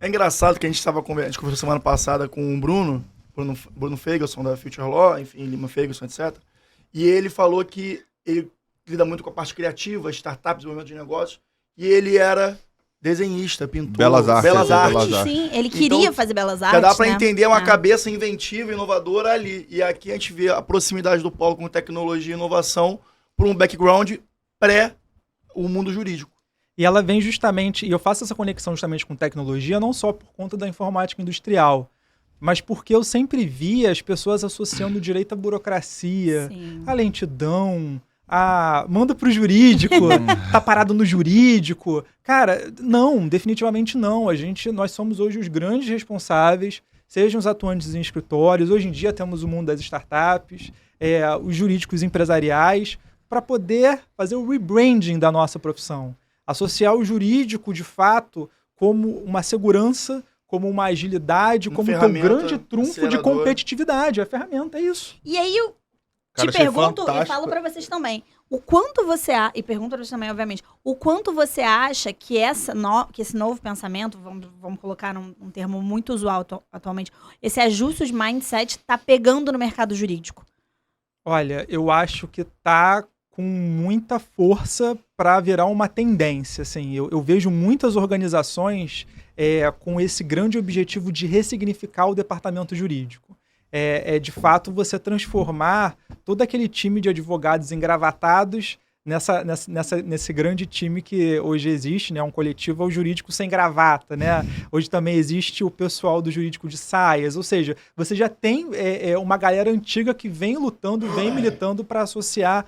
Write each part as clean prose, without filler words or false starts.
É engraçado que a gente conversou semana passada com o Bruno Fegelson, da Future Law, enfim, Lima Fegelson, etc. E ele falou que ele lida muito com a parte criativa, startups, desenvolvimento de negócios, e ele era desenhista, pintor, Belas Artes. Sim, ele queria Então, fazer Belas já Artes, dá para né? entender uma cabeça inventiva, inovadora ali. E aqui a gente vê a proximidade do Paulo com tecnologia e inovação por um background pré o mundo jurídico. E ela vem justamente, e eu faço essa conexão justamente com tecnologia, não só por conta da informática industrial, mas porque eu sempre vi as pessoas associando o direito à burocracia, Sim. à lentidão, manda pro jurídico, tá parado no jurídico. Cara, não, definitivamente não. Nós somos hoje os grandes responsáveis, sejam os atuantes em escritórios, hoje em dia temos o mundo das startups, os jurídicos empresariais, para poder fazer o rebranding da nossa profissão. Associar o jurídico, de fato, como uma segurança, como uma agilidade, como um grande trunfo de competitividade. A ferramenta é isso. E aí eu te pergunto e falo para vocês também. O quanto você... E pergunto para vocês também, obviamente. O quanto você acha que esse novo pensamento, vamos colocar um termo muito usual atualmente, esse ajuste de mindset está pegando no mercado jurídico? Olha, eu acho que está com muita força para virar uma tendência. Assim. Eu vejo muitas organizações com esse grande objetivo de ressignificar o departamento jurídico. De fato, você transformar todo aquele time de advogados engravatados nesse grande time que hoje existe, né? Um coletivo, é o jurídico sem gravata, né? Hoje também existe o pessoal do jurídico de saias, ou seja, você já tem uma galera antiga que vem lutando, vem militando para associar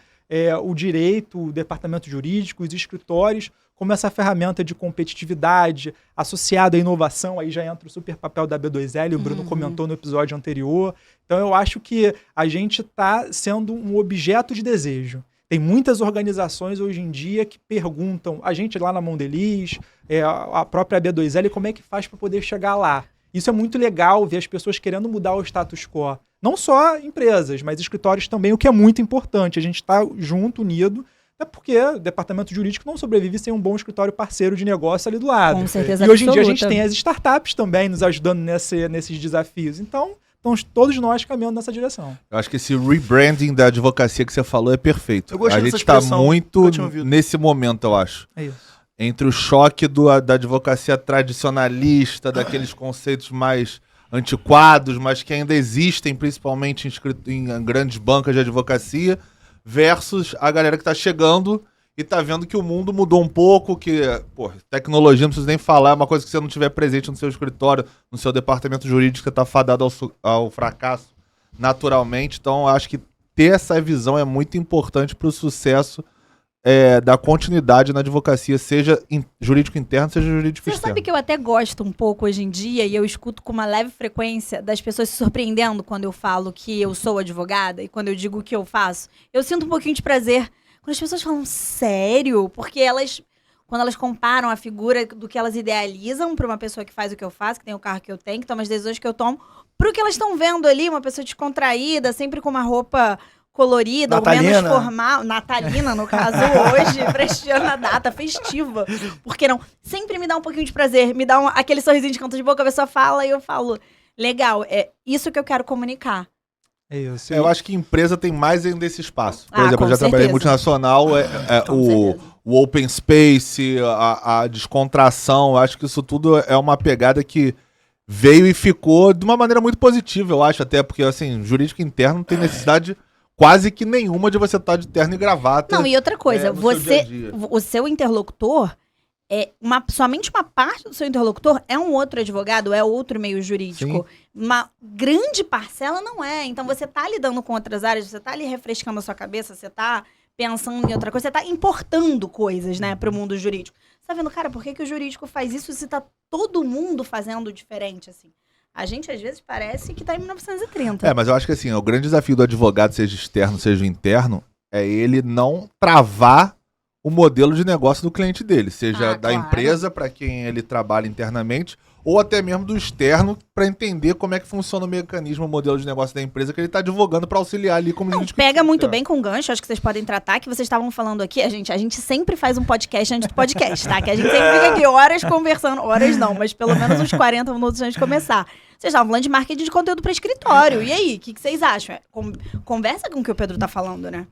o direito, o departamento jurídico, os escritórios, como essa ferramenta de competitividade associada à inovação. Aí já entra o super papel da B2L, o Bruno comentou no episódio anterior. Então eu acho que a gente está sendo um objeto de desejo. Tem muitas organizações hoje em dia que perguntam, a gente lá na Mondelez, a própria B2L, como é que faz para poder chegar lá? Isso é muito legal, ver as pessoas querendo mudar o status quo. Não só empresas, mas escritórios também, o que é muito importante. A gente está junto, unido, até porque o departamento jurídico não sobrevive sem um bom escritório parceiro de negócio ali do lado. Com certeza. E hoje em dia a gente tem as startups também nos ajudando nesses desafios. Então, estamos todos nós caminhando nessa direção. Eu acho que esse rebranding da advocacia que você falou é perfeito. A gente está muito nesse momento, eu acho. É isso. Entre o choque da advocacia tradicionalista, daqueles conceitos mais antiquados, mas que ainda existem, principalmente em grandes bancas de advocacia, versus a galera que está chegando e está vendo que o mundo mudou um pouco, que tecnologia não precisa nem falar, é uma coisa que você não tiver presente no seu escritório, no seu departamento jurídico, você está fadado ao fracasso naturalmente. Então, acho que ter essa visão é muito importante para o sucesso da continuidade na advocacia, seja jurídico interno, seja jurídico externo. Você sabe que eu até gosto um pouco hoje em dia, e eu escuto com uma leve frequência das pessoas se surpreendendo quando eu falo que eu sou advogada, e quando eu digo o que eu faço. Eu sinto um pouquinho de prazer quando as pessoas falam sério, porque quando elas comparam a figura do que elas idealizam para uma pessoa que faz o que eu faço, que tem o carro que eu tenho, que toma as decisões que eu tomo, para o que elas estão vendo ali, uma pessoa descontraída, sempre com uma roupa colorida, ou menos formal, natalina, no caso, hoje, prestigiando a data festiva. Por que não? Sempre me dá um pouquinho de prazer, me dá aquele sorrisinho de canto de boca, a pessoa fala e eu falo, legal, é isso que eu quero comunicar. É isso. Eu acho que empresa tem mais ainda esse espaço. Por exemplo, eu já trabalhei em multinacional, o open space, a descontração, eu acho que isso tudo é uma pegada que veio e ficou de uma maneira muito positiva, eu acho, até porque, assim, jurídico interno não tem necessidade quase que nenhuma de você estar de terno e gravata. Não, e outra coisa, dia. O seu interlocutor, somente uma parte do seu interlocutor é um outro advogado, é outro meio jurídico. Sim. Uma grande parcela não é. Então você está lidando com outras áreas, você está ali refrescando a sua cabeça, você está pensando em outra coisa, você está importando coisas, né, para o mundo jurídico. Você tá vendo, cara, por que o jurídico faz isso se tá todo mundo fazendo diferente, assim? A gente, às vezes, parece que tá em 1930. Mas eu acho que, assim, o grande desafio do advogado, seja externo, seja interno, é ele não travar o modelo de negócio do cliente dele, seja da empresa para quem ele trabalha internamente, ou até mesmo do externo, para entender como é que funciona o mecanismo, o modelo de negócio da empresa que ele está advogando para auxiliar ali como jurídico. Pega muito bem com o gancho, acho que vocês podem tratar, que vocês estavam falando aqui, a gente sempre faz um podcast antes do podcast, tá? Que a gente sempre fica aqui horas conversando, horas não, mas pelo menos uns 40 minutos antes de começar. Vocês estavam falando de marketing de conteúdo para escritório, e aí, o que vocês acham? Conversa com o que o Pedro tá falando, né?